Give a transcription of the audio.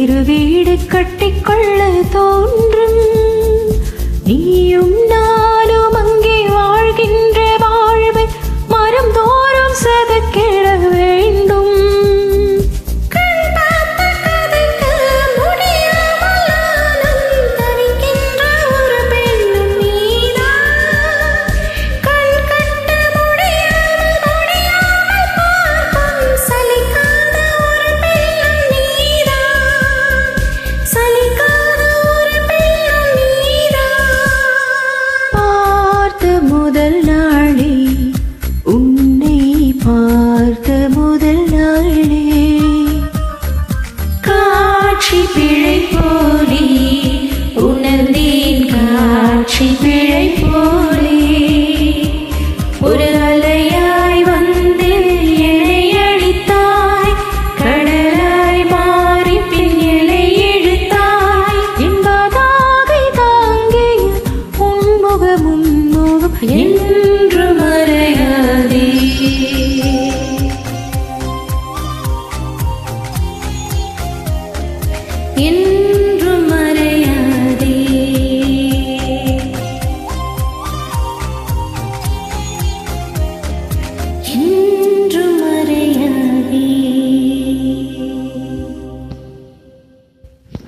வேறு வீடு கட்டிக்கொள்ள தோன்றும். நீயும் நானும் அங்கே வாழ்கின்ற வாழ்வை மரம் தோறும் செதுக்கிட வேண்டும். முதல் நாளே உன்னை பார்த்த முதல் நாளே காட்சி பிழை போலே உணர்ந்தேன். காட்சி பிழை போலே ஒரு அலையாய் வந்து என்னை அழித்தாய். கடலாய் மாறி பின் எலை இழுத்தாய். என்பதாக தாங்கிய உன்முகமும் என்று மறையாதே. என்